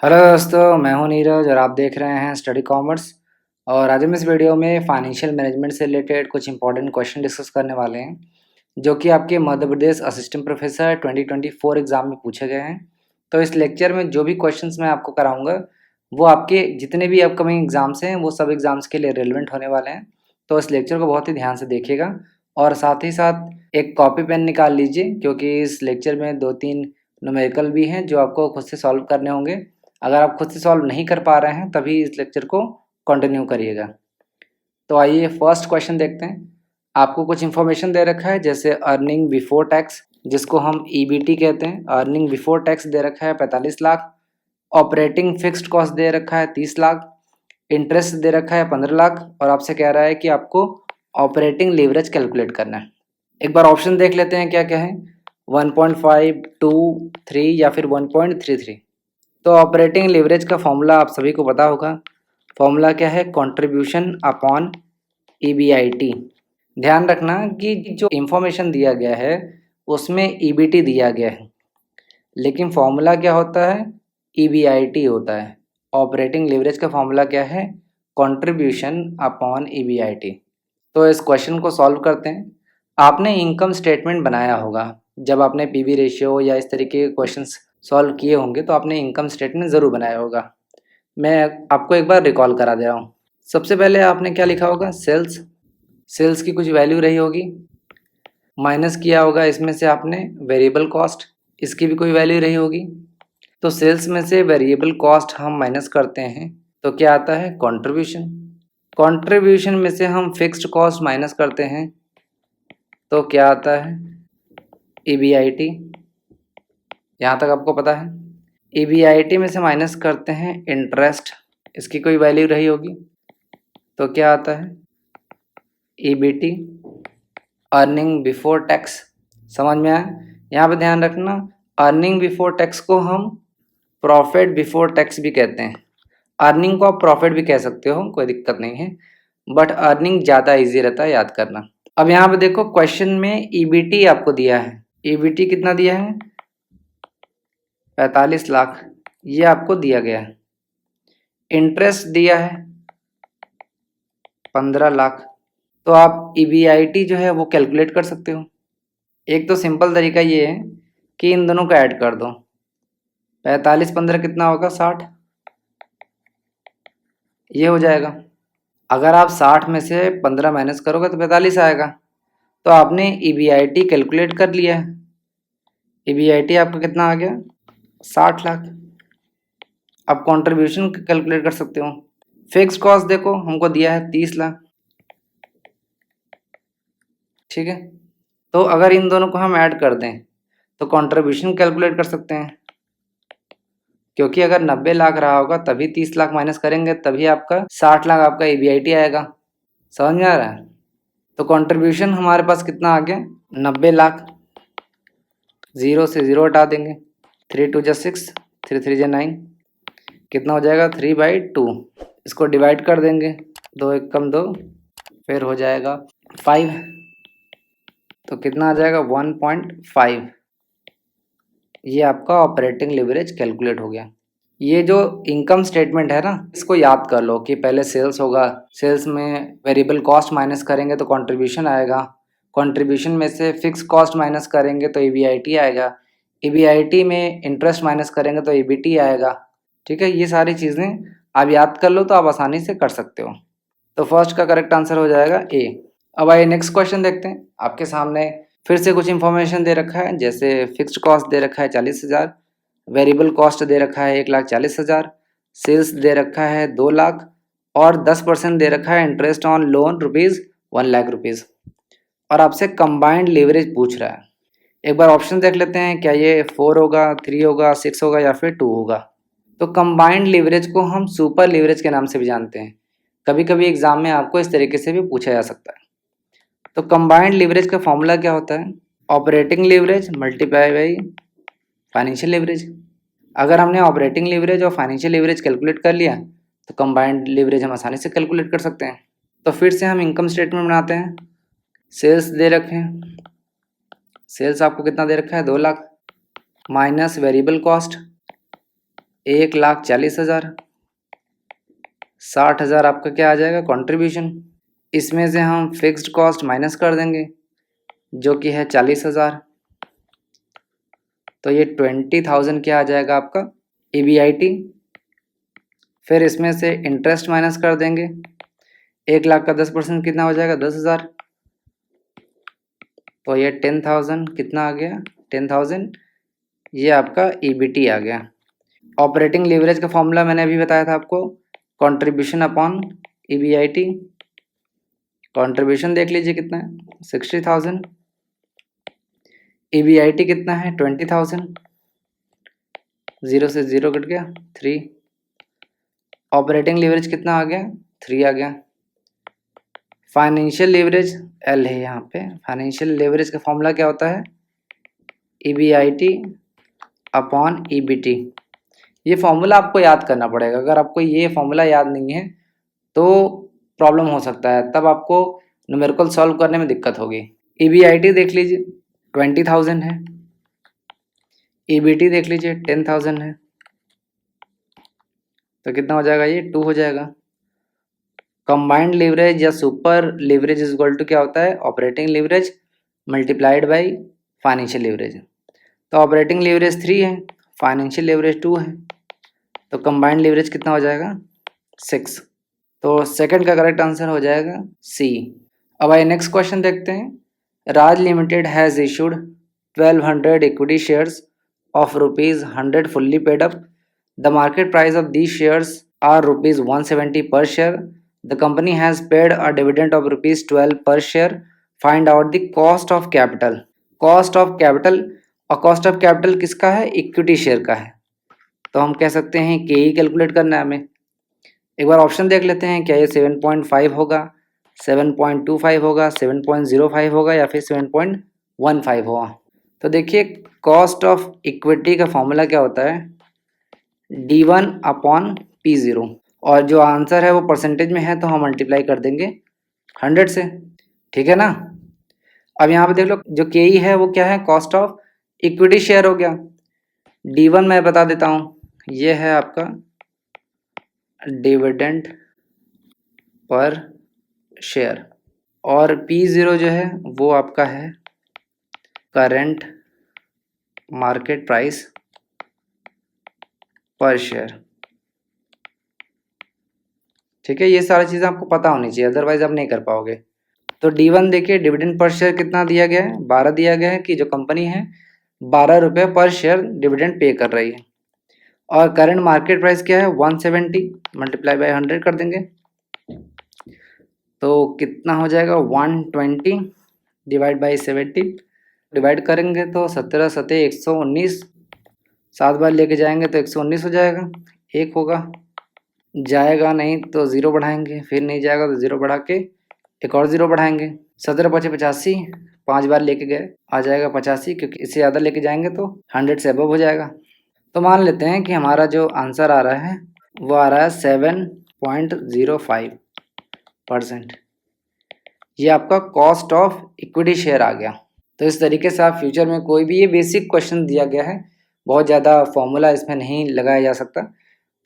Hello दोस्तों, मैं हूं नीरज और आप देख रहे हैं स्टडी कॉमर्स। और आज हम इस वीडियो में फाइनेंशियल मैनेजमेंट से रिलेटेड कुछ इंपॉर्टेंट क्वेश्चन डिस्कस करने वाले हैं जो कि आपके Madhya Pradesh assistant professor 2024 exam में पूछे गए हैं। तो इस लेक्चर में जो भी क्वेश्चंस मैं आपको कराऊंगा वो आपके जितने भी अपकमिंग एग्ज़ाम्स हैं वो सब एग्ज़ाम्स के लिए रेलिवेंट होने वाले हैं। तो इस लेक्चर को बहुत ही ध्यान से देखिएगा और साथ ही साथ एक कॉपी पेन निकाल लीजिए, क्योंकि इस लेक्चर में 2-3 न्यूमेरिकल भी हैं जो आपको खुद से सॉल्व करने होंगे। अगर आप खुद से सॉल्व नहीं कर पा रहे हैं तभी इस लेक्चर को कंटिन्यू करिएगा। तो आइए फर्स्ट क्वेश्चन देखते हैं। आपको कुछ इन्फॉर्मेशन दे रखा है, जैसे अर्निंग बिफोर टैक्स जिसको हम ईबीटी कहते हैं, अर्निंग बिफोर टैक्स दे रखा है 45 लाख, ऑपरेटिंग फिक्स्ड कॉस्ट दे रखा है 30 लाख, इंटरेस्ट दे रखा है 15 लाख और आपसे कह रहा है कि आपको ऑपरेटिंग लीवरेज कैलकुलेट करना है। एक बार ऑप्शन देख लेते हैं क्या क्या है, 1.5, 2, 3 या फिर 1.33। तो ऑपरेटिंग लीवरेज का फॉर्मूला आप सभी को पता होगा। फॉर्मूला क्या है, कंट्रीब्यूशन अपॉन ईबीआईटी। ध्यान रखना कि जो इंफॉर्मेशन दिया गया है उसमें ईबीटी दिया गया है, लेकिन फॉर्मूला क्या होता है, ईबीआईटी होता है। ऑपरेटिंग लीवरेज का फॉर्मूला क्या है, कंट्रीब्यूशन अपॉन ईबीआईटी। तो इस क्वेश्चन को सॉल्व करते हैं। आपने इनकम स्टेटमेंट बनाया होगा, जब आपने पीवी रेशियो या इस तरीके के क्वेश्चंस सॉल्व किए होंगे तो आपने इनकम स्टेटमेंट ज़रूर बनाया होगा। मैं आपको एक बार रिकॉल करा दे रहा हूँ। सबसे पहले आपने क्या लिखा होगा, सेल्स। सेल्स की कुछ वैल्यू रही होगी, माइनस किया होगा इसमें से आपने वेरिएबल कॉस्ट, इसकी भी कोई वैल्यू रही होगी। तो सेल्स में से वेरिएबल कॉस्ट हम माइनस करते हैं तो क्या आता है, कंट्रीब्यूशन। कंट्रीब्यूशन में से हम फिक्स्ड कॉस्ट माइनस करते हैं तो क्या आता है, ईबीआईटी। यहाँ तक आपको पता है। ईबीआईटी में से माइनस करते हैं इंटरेस्ट, इसकी कोई वैल्यू रही होगी तो क्या आता है, ईबीटी। अर्निंग बिफोर टैक्स, समझ में आया। यहाँ पे ध्यान रखना, अर्निंग बिफोर टैक्स को हम प्रॉफिट बिफोर टैक्स भी कहते हैं। अर्निंग को आप प्रॉफिट भी कह सकते हो, कोई दिक्कत नहीं है, बट अर्निंग ज़्यादा इजी रहता है याद करना। अब यहाँ पे देखो क्वेश्चन में ईबीटी आपको दिया है, ईबीटी कितना दिया है, 45 लाख, ये आपको दिया गया है। इंटरेस्ट दिया है 15 लाख। तो आप ईबीआईटी जो है वो कैलकुलेट कर सकते हो। एक तो सिंपल तरीका ये है कि इन दोनों को ऐड कर दो, 45 15 कितना होगा, 60, ये हो जाएगा। अगर आप 60 में से 15 माइनस करोगे तो 45 आएगा। तो आपने ईबीआईटी कैलकुलेट कर लिया है। ईबीआईटी आपका कितना आ गया, 60 लाख। अब कंट्रीब्यूशन कैलकुलेट कर सकते हो। फिक्स कॉस्ट देखो हमको दिया है 30 लाख, ठीक है। तो अगर इन दोनों को हम ऐड कर दें तो कंट्रीब्यूशन कैलकुलेट कर सकते हैं, क्योंकि अगर 90 लाख रहा होगा तभी 30 लाख माइनस करेंगे तभी आपका 60 लाख आपका ईबीआईटी आएगा। समझ में आ रहा है। तो कंट्रीब्यूशन हमारे पास कितना आ गया, 90 लाख। ज़ीरो से ज़ीरो हटा देंगे, 3 2 जा 6, 3 3 जा 9, कितना हो जाएगा, 3/2। इसको डिवाइड कर देंगे, 2 1 कम 2, फिर हो जाएगा 5, तो कितना आ जाएगा 1.5। ये आपका ऑपरेटिंग लिवरेज कैलकुलेट हो गया। ये जो इनकम स्टेटमेंट है ना, इसको याद कर लो कि पहले सेल्स होगा, सेल्स में वेरिएबल कॉस्ट माइनस करेंगे तो कंट्रीब्यूशन आएगा, कंट्रीब्यूशन में से फिक्स कॉस्ट माइनस करेंगे तो ईबीआईटी आएगा, ईबीआईटी में इंटरेस्ट माइनस करेंगे तो ईबीटी आएगा। ठीक है, ये सारी चीज़ें आप याद कर लो तो आप आसानी से कर सकते हो। तो फर्स्ट का करेक्ट आंसर हो जाएगा ए। अब आइए नेक्स्ट क्वेश्चन देखते हैं। आपके सामने फिर से कुछ इन्फॉर्मेशन दे रखा है, जैसे फिक्स्ड कॉस्ट दे रखा है 40,000, वेरिएबल कॉस्ट दे रखा है 1,40,000, सेल्स दे रखा है 2 लाख और 10% दे रखा है interest on loan rupees 1 lakh rupees, और आपसे कंबाइंड लीवरेज पूछ रहा है। एक बार ऑप्शन देख लेते हैं, क्या ये 4 होगा, 3 होगा, 6 होगा या फिर 2 होगा। तो कंबाइंड लीवरेज को हम सुपर लीवरेज के नाम से भी जानते हैं। कभी कभी एग्जाम में आपको इस तरीके से भी पूछा जा सकता है। तो कंबाइंड लीवरेज का फॉर्मूला क्या होता है, operating leverage multiply by financial leverage. अगर हमने ऑपरेटिंग लीवरेज और फाइनेंशियल लीवरेज कैलकुलेट कर लिया तो कंबाइंड लीवरेज हम आसानी से कैलकुलेट कर सकते हैं। तो फिर से हम इनकम स्टेटमेंट बनाते हैं। सेल्स दे रखे हैं, सेल्स आपको कितना दे रखा है, 2 लाख, माइनस वेरिएबल कॉस्ट 1,40,000, 60,000 आपका क्या आ जाएगा कंट्रीब्यूशन। इसमें से हम फिक्स्ड कॉस्ट माइनस कर देंगे जो कि है 40,000, तो ये 20,000 क्या आ जाएगा आपका EBIT। फिर इसमें से इंटरेस्ट माइनस कर देंगे, 1,00,000 का 10% कितना हो जाएगा 10,000, तो ये 10,000 कितना आ गया 10,000, ये आपका EBT आ गया। ऑपरेटिंग लीवरेज का फॉर्मूला मैंने अभी बताया था आपको, कंट्रीब्यूशन अपॉन EBIT। कंट्रीब्यूशन देख लीजिए कितना है 60,000, EBIT कितना है 20,000, 0 से 0 कट गया 3, ऑपरेटिंग लीवरेज कितना आ गया 3 आ गया। फाइनेंशियल लीवरेज L है यहाँ पे। फाइनेंशियल लीवरेज का फॉर्मूला क्या होता है EBIT अपॉन EBT। ये फॉर्मूला आपको याद करना पड़ेगा, अगर आपको ये फॉर्मूला याद नहीं है तो प्रॉब्लम हो सकता है, तब आपको न्यूमेरिकल सॉल्व करने में दिक्कत होगी। EBIT देख लीजिए 20,000 है, EBT देख लीजिए 10,000 है, तो कितना हो जाएगा ये 2 हो जाएगा। कंबाइंड लीवरेज या super leverage is equal to क्या होता है operating leverage multiplied by financial leverage. तो ऑपरेटिंग लीवरेज 3 है, फाइनेंशियल लीवरेज 2 है, तो कंबाइंड लीवरेज कितना हो जाएगा 6। तो सेकंड का करेक्ट आंसर हो जाएगा C। अब आइए नेक्स्ट क्वेश्चन देखते हैं। Raj limited has issued 1200 equity shares of ₹100 fully paid up. The market price of these shares are ₹170 per share. The company has paid a dividend of ₹12 per share. Find out the cost of capital. Cost of capital, और cost of capital किसका है equity share का है, तो हम कह सकते हैं के ही कैलकुलेट करना है हमें। एक बार ऑप्शन देख लेते हैं, क्या ये 7.5 होगा, 7.25 होगा, 7.05 होगा या फिर 7.15 होगा। तो देखिए कॉस्ट ऑफ इक्विटी का फॉर्मूला क्या होता है D1 अपॉन P0, और जो आंसर है वो परसेंटेज में है तो हम मल्टीप्लाई कर देंगे 100 से, ठीक है ना। अब यहाँ पे देख लो जो के ई है वो क्या है कॉस्ट ऑफ इक्विटी शेयर हो गया। D1 मैं बता देता हूँ, ये है आपका डिविडेंड पर शेयर, और P0 जो है वो आपका है करंट मार्केट प्राइस पर शेयर, ठीक है। ये सारी चीज़ें आपको पता होनी चाहिए, अदरवाइज आप नहीं कर पाओगे। तो D1 देखिए डिविडेंड पर शेयर कितना दिया गया है 12 दिया गया है कि जो कंपनी है 12 रुपये पर शेयर डिविडेंड पे कर रही है, और करंट मार्केट प्राइस क्या है 170 मल्टीप्लाई बाय 100 कर देंगे, तो कितना हो जाएगा 120 डिवाइड बाई 70, डिवाइड करेंगे तो 17 सतह 119, 7 बार लेके जाएंगे तो 119 हो जाएगा, एक होगा, जाएगा नहीं तो 0 बढ़ाएंगे, फिर नहीं जाएगा तो 0 बढ़ा के एक और 0 बढ़ाएंगे, 17 पचे 85, 5 बार लेके गए आ जाएगा 85, क्योंकि इससे ज़्यादा लेके जाएंगे तो 100 से अबव हो जाएगा। तो मान लेते हैं कि हमारा जो आंसर आ रहा है वो आ रहा है 7.05%। ये आपका कॉस्ट ऑफ इक्विटी शेयर आ गया। तो इस तरीके से आप फ्यूचर में कोई भी, ये बेसिक क्वेश्चन दिया गया है, बहुत ज़्यादा फॉर्मूला इसमें नहीं लगाया जा सकता,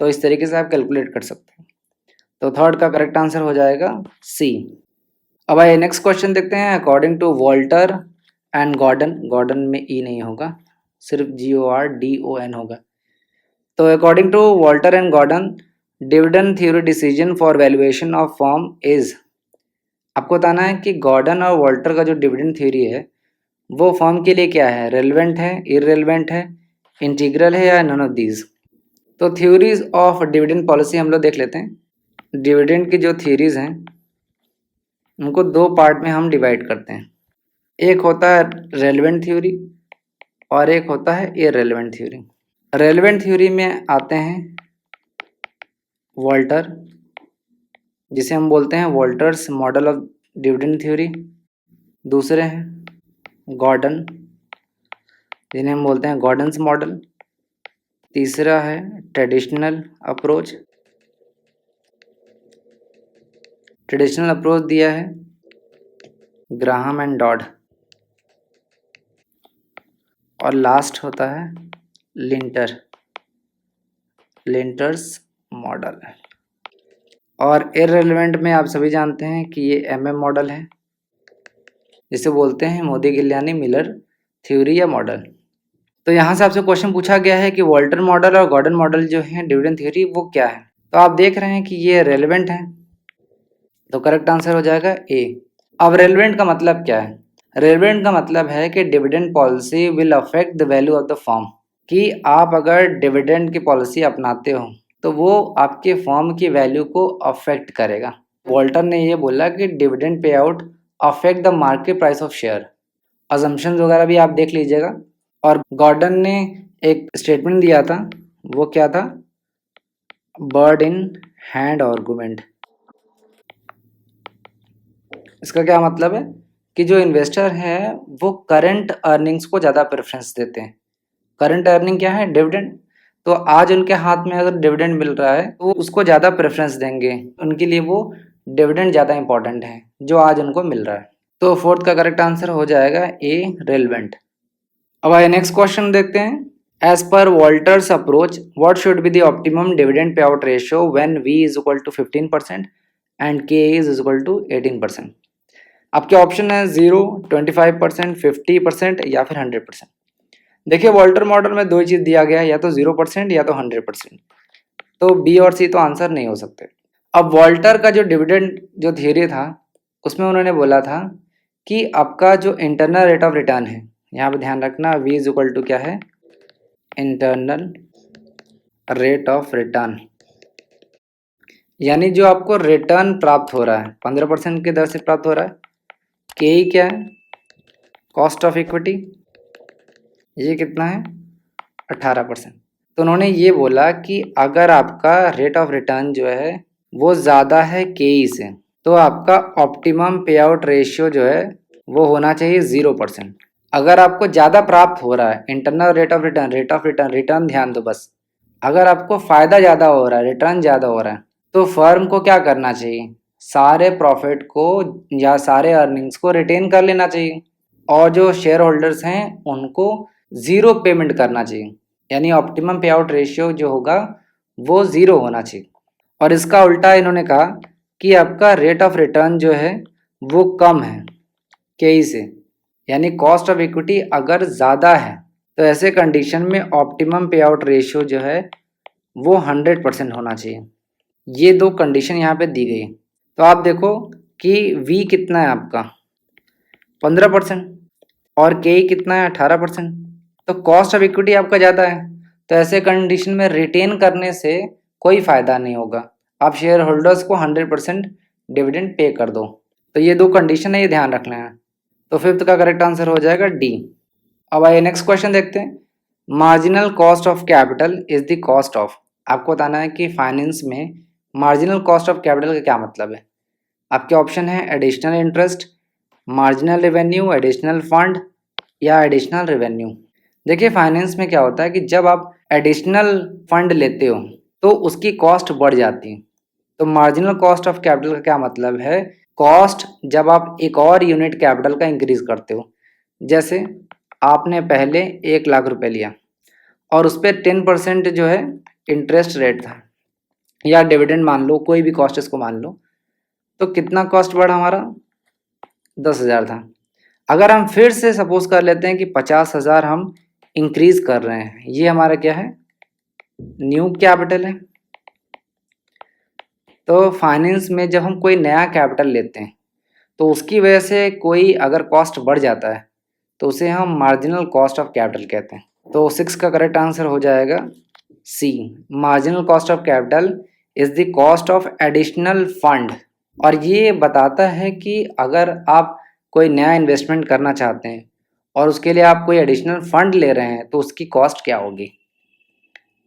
तो इस तरीके से आप कैलकुलेट कर सकते हैं। तो थर्ड का करेक्ट आंसर हो जाएगा C। अब आइए नेक्स्ट क्वेश्चन देखते हैं। According to Walter and Gordon, Gordon में E नहीं होगा, सिर्फ GORDON होगा। तो according to Walter and Gordon dividend theory decision for valuation of firm is, आपको बताना है कि गॉर्डन और वॉल्टर का जो डिविडेंड थ्योरी है वो फर्म के लिए क्या है, रेलेवेंट है, इररेलेवेंट है, इंटीग्रल है या नन ऑफ दीज। तो थ्योरीज ऑफ डिविडेंड पॉलिसी हम लोग देख लेते हैं। डिविडेंड की जो थ्योरीज हैं उनको दो पार्ट में हम डिवाइड करते हैं, एक होता है रेलेवेंट थ्योरी और एक होता है इररेलेवेंट थ्योरी। रेलेवेंट थ्योरी में आते हैं वॉल्टर, जिसे हम बोलते हैं Walter's model of dividend theory. दूसरे हैं गॉर्डन, जिन्हें हम बोलते हैं गॉर्डन्स मॉडल। तीसरा है ट्रेडिशनल अप्रोच। ट्रेडिशनल अप्रोच दिया है ग्राहम एंड डॉड, और लास्ट होता है लिंटर। Lintner's model. और इररिलेवेंट में आप सभी जानते हैं कि ये MM मॉडल है, जिसे बोलते हैं मोदी गिलियानी मिलर थ्योरी या मॉडल। तो यहाँ से आपसे क्वेश्चन पूछा गया है कि वॉल्टर मॉडल और गॉर्डन मॉडल जो है डिविडेंड थ्योरी वो क्या है। तो आप देख रहे हैं कि ये रेलेवेंट है, तो करेक्ट आंसर हो जाएगा ए। अब रेलेवेंट का मतलब क्या है? रेलेवेंट का मतलब है कि dividend policy will affect the value of the firm, कि आप अगर डिविडेंड की पॉलिसी अपनाते हो तो वो आपके फर्म की वैल्यू को अफेक्ट करेगा। वॉल्टर ने ये बोला कि dividend pay out affect the market price of share. Assumptions वगैरह भी आप देख लीजिएगा। और गॉर्डन ने एक स्टेटमेंट दिया था, वो क्या था? Bird in hand argument. इसका क्या मतलब है कि जो इन्वेस्टर है वो करंट अर्निंग्स को ज़्यादा प्रेफरेंस देते हैं। करंट अर्निंग क्या है? डिविडेंड। तो आज उनके हाथ में अगर डिविडेंड मिल रहा है तो वो उसको ज़्यादा प्रेफरेंस देंगे, उनके लिए वो डिविडेंड ज़्यादा इंपॉर्टेंट है जो आज उनको मिल रहा है। तो फोर्थ का करेक्ट आंसर हो जाएगा ए, रेलेवेंट। अब आइए नेक्स्ट क्वेश्चन देखते हैं। As per Walter's approach what should be the optimum dividend pay out ratio when V is equal to 15% and K is equal to 18%। आपके ऑप्शन है 0, 25%, 50% या फिर 100%। देखिए वॉल्टर मॉडल में दो ही चीज़ दिया गया है, या तो 0% या तो 100%। तो बी और सी तो आंसर नहीं हो सकते। अब वॉल्टर का जो डिविडेंड जो थियरी था उसमें उन्होंने बोला था कि आपका जो इंटरनल रेट ऑफ रिटर्न है, यहाँ पे ध्यान रखना V इज इक्वल टू क्या है? इंटरनल रेट ऑफ रिटर्न, यानी जो आपको रिटर्न प्राप्त हो रहा है 15% की दर से प्राप्त हो रहा है। के ही क्या है? कॉस्ट ऑफ इक्विटी, ये कितना है? 18%। तो उन्होंने ये बोला कि अगर आपका रेट ऑफ रिटर्न जो है वो ज़्यादा है के ई से, तो आपका ऑप्टिमम पे आउट रेशियो जो है वो होना चाहिए 0%। अगर आपको ज़्यादा प्राप्त हो रहा है internal rate of return, return ध्यान दो बस, अगर आपको फ़ायदा ज़्यादा हो रहा है, रिटर्न ज़्यादा हो रहा है, तो फर्म को क्या करना चाहिए? सारे प्रॉफिट को या सारे अर्निंग्स को रिटेन कर लेना चाहिए और जो शेयर होल्डर्स हैं उनको ज़ीरो पेमेंट करना चाहिए, यानी ऑप्टिमम पे आउट रेशियो जो होगा वो ज़ीरो होना चाहिए। और इसका उल्टा इन्होंने कहा कि आपका रेट ऑफ रिटर्न जो है वो कम है के से, यानी कॉस्ट ऑफ इक्विटी अगर ज़्यादा है तो ऐसे कंडीशन में ऑप्टिमम पे आउट रेशियो जो है वो 100% होना चाहिए। ये दो कंडीशन यहाँ पे दी गई। तो आप देखो कि V कितना है आपका? 15% और K कितना है? 18%। तो कॉस्ट ऑफ इक्विटी आपका ज़्यादा है, तो ऐसे कंडीशन में रिटेन करने से कोई फ़ायदा नहीं होगा। आप शेयर होल्डर्स को 100% डिविडेंड पे कर दो। तो ये दो कंडीशन है, ये ध्यान रखना है। तो फिफ्थ का करेक्ट आंसर हो जाएगा डी। अब आइए नेक्स्ट क्वेश्चन देखते हैं। Marginal cost of capital is the cost of. आपको बताना है कि फाइनेंस में मार्जिनल कॉस्ट ऑफ कैपिटल का क्या मतलब है। आपके ऑप्शन है additional interest, marginal revenue, additional fund या एडिशनल रेवेन्यू। देखिए फाइनेंस में क्या होता है कि जब आप एडिशनल फंड लेते हो तो उसकी कॉस्ट बढ़ जाती है। तो मार्जिनल कॉस्ट ऑफ कैपिटल का क्या मतलब है? कॉस्ट जब आप एक और यूनिट कैपिटल का इंक्रीज करते हो, जैसे आपने पहले 1 लाख रुपए लिया और उस पर 10% जो है इंटरेस्ट रेट था, या डिविडेंड मान लो, कोई भी कॉस्ट इसको मान लो, तो कितना कॉस्ट बढ़ा हमारा? 10,000 था। अगर हम फिर से सपोज कर लेते हैं कि 50,000 हम इंक्रीज कर रहे हैं, ये हमारा क्या है? न्यू कैपिटल है। तो फाइनेंस में जब हम कोई नया कैपिटल लेते हैं तो उसकी वजह से कोई अगर कॉस्ट बढ़ जाता है तो उसे हम मार्जिनल कॉस्ट ऑफ कैपिटल कहते हैं। तो 6 का करेक्ट आंसर हो जाएगा C, marginal cost of capital is the cost of additional fund. और ये बताता है कि अगर आप कोई नया इन्वेस्टमेंट करना चाहते हैं और उसके लिए आप कोई एडिशनल फंड ले रहे हैं तो उसकी कॉस्ट क्या होगी।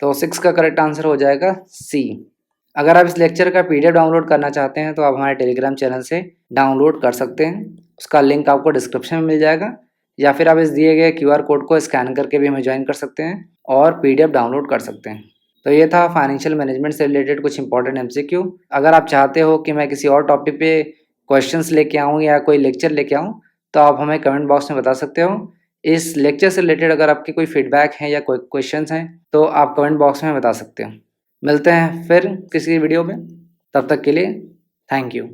तो 6 का करेक्ट आंसर हो जाएगा सी। अगर आप इस लेक्चर का PDF डाउनलोड करना चाहते हैं तो आप हमारे टेलीग्राम चैनल से डाउनलोड कर सकते हैं, उसका लिंक आपको डिस्क्रिप्शन में मिल जाएगा, या फिर आप इस दिए गए QR कोड को स्कैन करके भी हमें ज्वाइन कर सकते हैं और PDF डाउनलोड कर सकते हैं। तो ये था फाइनेंशियल मैनेजमेंट से रिलेटेड कुछ इंपॉर्टेंट MCQ। अगर आप चाहते हो कि मैं किसी और टॉपिक पे क्वेश्चंस लेके आऊँ या कोई लेक्चर लेके आऊँ तो आप हमें कमेंट बॉक्स में बता सकते हो। इस लेक्चर से रिलेटेड अगर आपके कोई फीडबैक है या कोई क्वेश्चंस हैं तो आप कमेंट बॉक्स में बता सकते हो। मिलते हैं फिर किसी वीडियो में, तब तक के लिए थैंक यू।